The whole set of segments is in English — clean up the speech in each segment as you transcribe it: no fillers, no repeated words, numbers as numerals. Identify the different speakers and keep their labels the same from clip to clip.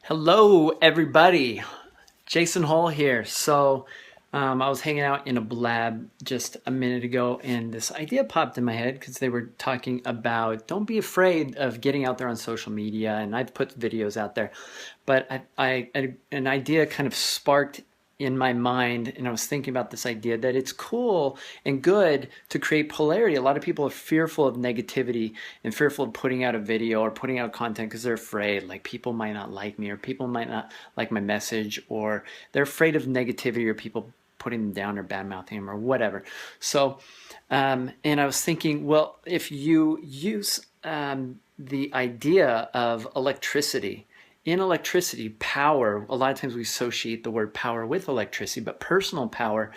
Speaker 1: Hello, everybody. Jason Hall here. I was hanging out in a blab just a minute ago, and this idea popped in my head because they were talking about don't be afraid of getting out there on social media, and I've put videos out there, but an idea kind of sparked in my mind, and I was thinking about this idea that it's cool and good to create polarity. A lot of people are fearful of negativity and fearful of putting out a video or putting out content because they're afraid, like people might not like me, or people might not like my message, or they're afraid of negativity or people putting them down or bad mouthing them or whatever. And I was thinking, well, if you use the idea of electricity, in electricity, power, a lot of times we associate the word power with electricity, but personal power,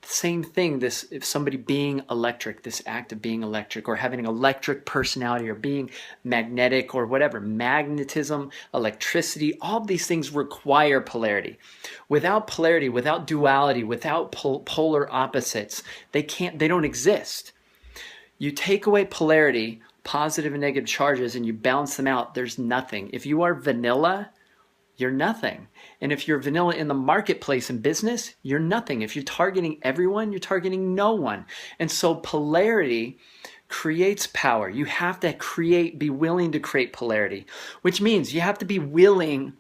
Speaker 1: same thing. This, if somebody being electric, this act of being electric, or having an electric personality, or being magnetic, or whatever, magnetism, electricity, all of these things require polarity. Without polarity, without duality, without polar opposites, they don't exist. You take away polarity, positive and negative charges, and you balance them out, there's nothing. If you are vanilla, you're nothing. And if you're vanilla in the marketplace and business, you're nothing. If you're targeting everyone, you're targeting no one. And so polarity creates power. You have to be willing to create polarity, which means you have to be willing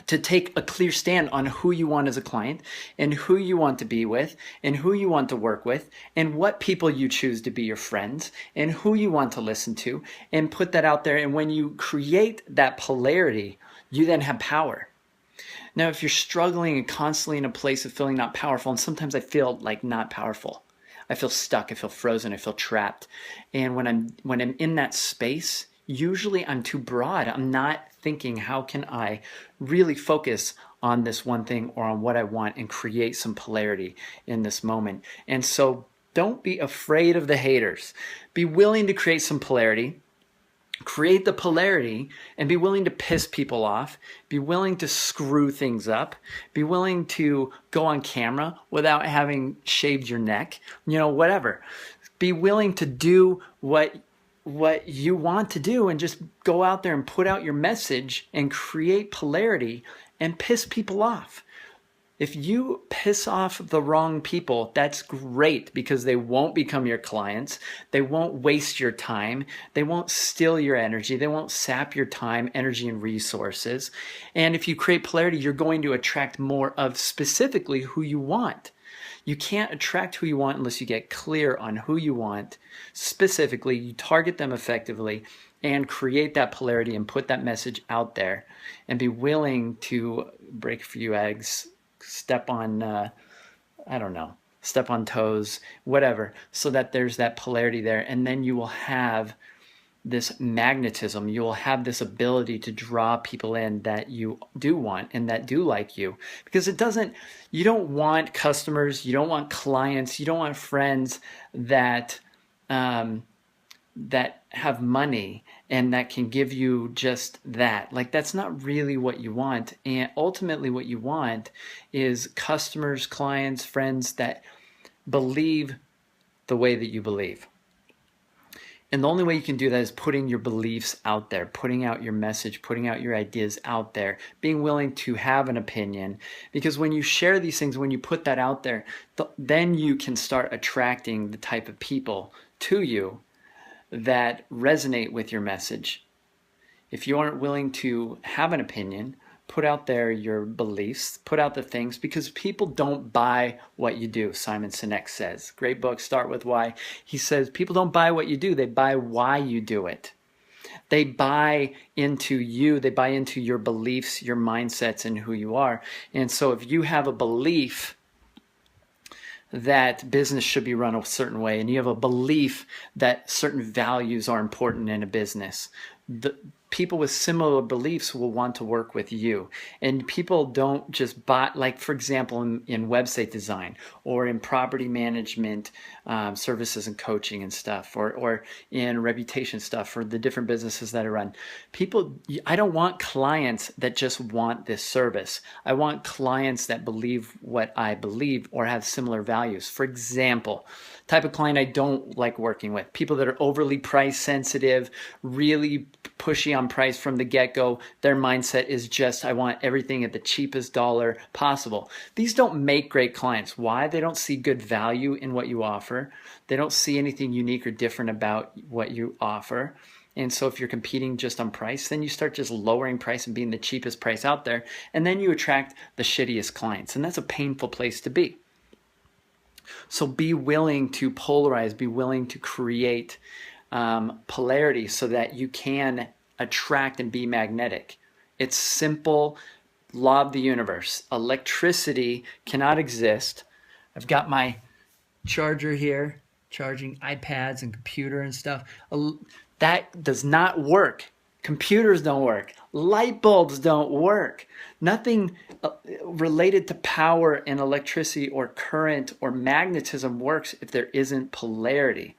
Speaker 1: to take a clear stand on who you want as a client, and who you want to be with, and who you want to work with, and what people you choose to be your friends, and who you want to listen to, and put that out there. And when you create that polarity, you then have power. Now, if you're struggling and constantly in a place of feeling not powerful, and sometimes I feel like not powerful, I feel stuck, I feel frozen, I feel trapped. And when I'm in that space, usually I'm too broad. I'm not thinking, how can I really focus on this one thing or on what I want and create some polarity in this moment? And so don't be afraid of the haters. Be willing to create some polarity. Create the polarity and be willing to piss people off. Be willing to screw things up. Be willing to go on camera without having shaved your neck. Whatever. Be willing to do what you want to do, and just go out there and put out your message and create polarity and piss people off. If you piss off the wrong people, that's great, because they won't become your clients. They won't waste your time. They won't steal your energy. They won't sap your time, energy, and resources. And if you create polarity, you're going to attract more of specifically who you want. You can't attract who you want unless you get clear on who you want. Specifically, you target them effectively and create that polarity and put that message out there, and be willing to break a few eggs, step on, step on toes, whatever, so that there's that polarity there. And then you will have this magnetism. You will have this ability to draw people in that you do want and that do like you. Because you don't want customers, you don't want clients, you don't want friends that have money and that can give you just that. Like, that's not really what you want. And ultimately what you want is customers, clients, friends that believe the way that you believe. And the only way you can do that is putting your beliefs out there, putting out your message, putting out your ideas out there, being willing to have an opinion. Because when you share these things, when you put that out there, then you can start attracting the type of people to you that resonate with your message. If you aren't willing to have an opinion, put out there your beliefs, put out the things, because people don't buy what you do. Simon Sinek says, great book, Start With Why. He says people don't buy what you do, they buy why you do it. They buy into you, they buy into your beliefs, your mindsets, and who you are. And so if you have a belief that business should be run a certain way, and you have a belief that certain values are important in a business, people with similar beliefs will want to work with you. And people don't just buy, like for example, in website design or in property management services and coaching and stuff, or in reputation stuff for the different businesses that I run. I don't want clients that just want this service. I want clients that believe what I believe or have similar values. For example, type of client I don't like working with, people that are overly price sensitive, really pushy on price from the get-go. Their mindset is just, I want everything at the cheapest dollar possible. These don't make great clients. Why? They don't see good value in what you offer. They don't see anything unique or different about what you offer. And so if you're competing just on price, then you start just lowering price and being the cheapest price out there. And then you attract the shittiest clients. And that's a painful place to be. So be willing to polarize, be willing to create polarity so that you can attract and be magnetic. It's simple, law of the universe. Electricity cannot exist. I've got my charger here, charging iPads and computer and stuff. That does not work. Computers don't work. Light bulbs don't work. Nothing related to power and electricity or current or magnetism works if there isn't polarity.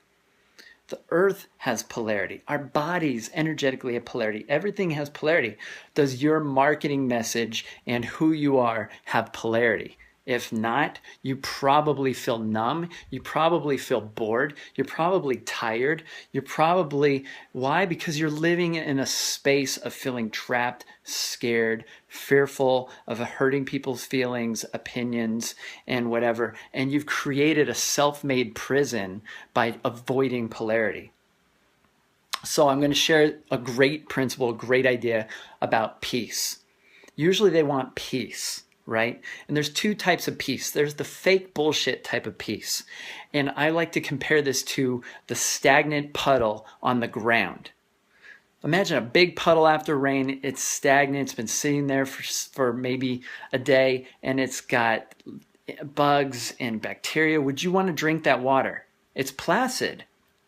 Speaker 1: The earth has polarity. Our bodies energetically have polarity. Everything has polarity. Does your marketing message and who you are have polarity? If not, you probably feel numb. You probably feel bored. You're probably tired. Why? Because you're living in a space of feeling trapped, scared, fearful of hurting people's feelings, opinions, and whatever. And you've created a self-made prison by avoiding polarity. So I'm going to share a great principle, a great idea about peace. Usually they want peace, right? And there's two types of peace. There's the fake bullshit type of peace. And I like to compare this to the stagnant puddle on the ground. Imagine a big puddle after rain. It's stagnant. It's been sitting there for maybe a day, and it's got bugs and bacteria. Would you want to drink that water? It's placid.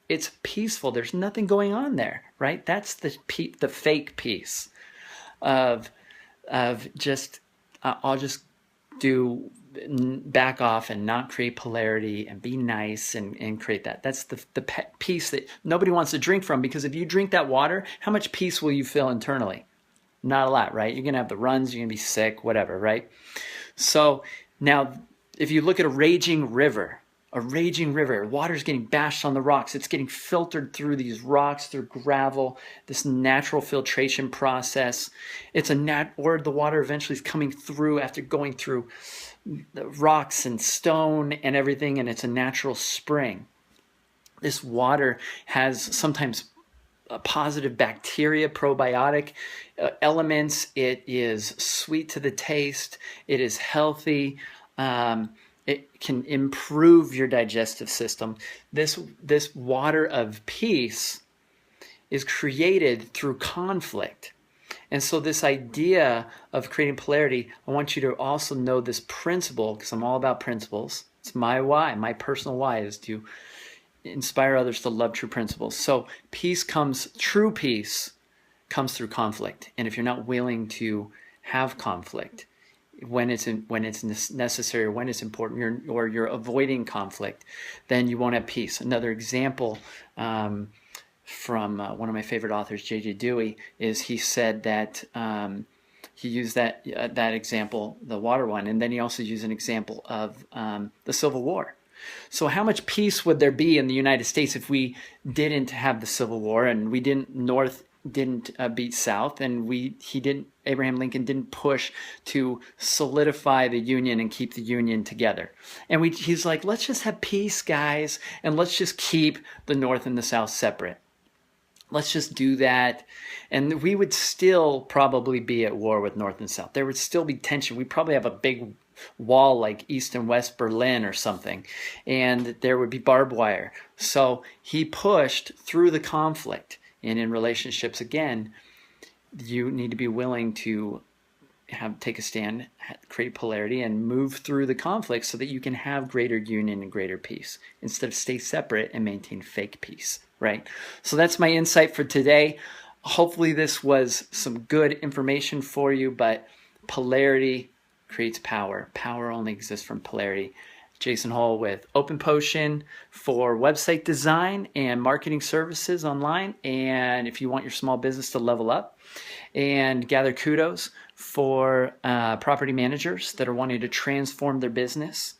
Speaker 1: It's peaceful. There's nothing going on there, right? That's the fake peace of just I'll just back off and not create polarity and be nice and create that. That's the peace that nobody wants to drink from, because if you drink that water, how much peace will you feel internally? Not a lot, right? You're going to have the runs, you're going to be sick, whatever, right? So now if you look at a raging river, water's getting bashed on the rocks. It's getting filtered through these rocks, through gravel, this natural filtration process. Or the water eventually is coming through after going through the rocks and stone and everything, and it's a natural spring. This water has sometimes positive bacteria, probiotic elements. It is sweet to the taste. It is healthy. It can improve your digestive system. This water of peace is created through conflict. And so this idea of creating polarity, I want you to also know this principle, because I'm all about principles. It's my why. My personal why is to inspire others to love true principles. So true peace comes through conflict. And if you're not willing to have conflict, when it's necessary or when it's important, or you're avoiding conflict, then you won't have peace. Another example from one of my favorite authors, J.J. Dewey, is he said that he used that example, the water one, and then he also used an example of the Civil War. So how much peace would there be in the United States if we didn't have the Civil War, and North didn't beat South, and Abraham Lincoln didn't push to solidify the Union and keep the Union together. And he's like, let's just have peace, guys, and let's just keep the North and the South separate. Let's just do that. And we would still probably be at war with North and South. There would still be tension. We'd probably have a big wall like East and West Berlin or something, and there would be barbed wire. So he pushed through the conflict. And in relationships, again, you need to be willing to take a stand, create polarity, and move through the conflict so that you can have greater union and greater peace, instead of stay separate and maintain fake peace, right? So that's my insight for today. hopefully this was some good information for you, but polarity creates power. Power only exists from polarity. Jason Hall with Open Potion for website design and marketing services online. And if you want your small business to level up, and Gather Kudos for property managers that are wanting to transform their business,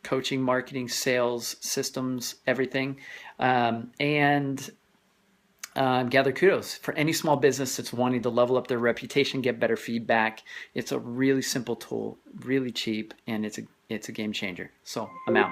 Speaker 1: coaching, marketing, sales, systems, everything. And Gather Kudos for any small business that's wanting to level up their reputation, get better feedback. It's a really simple tool, really cheap, and it's a game changer. So I'm out.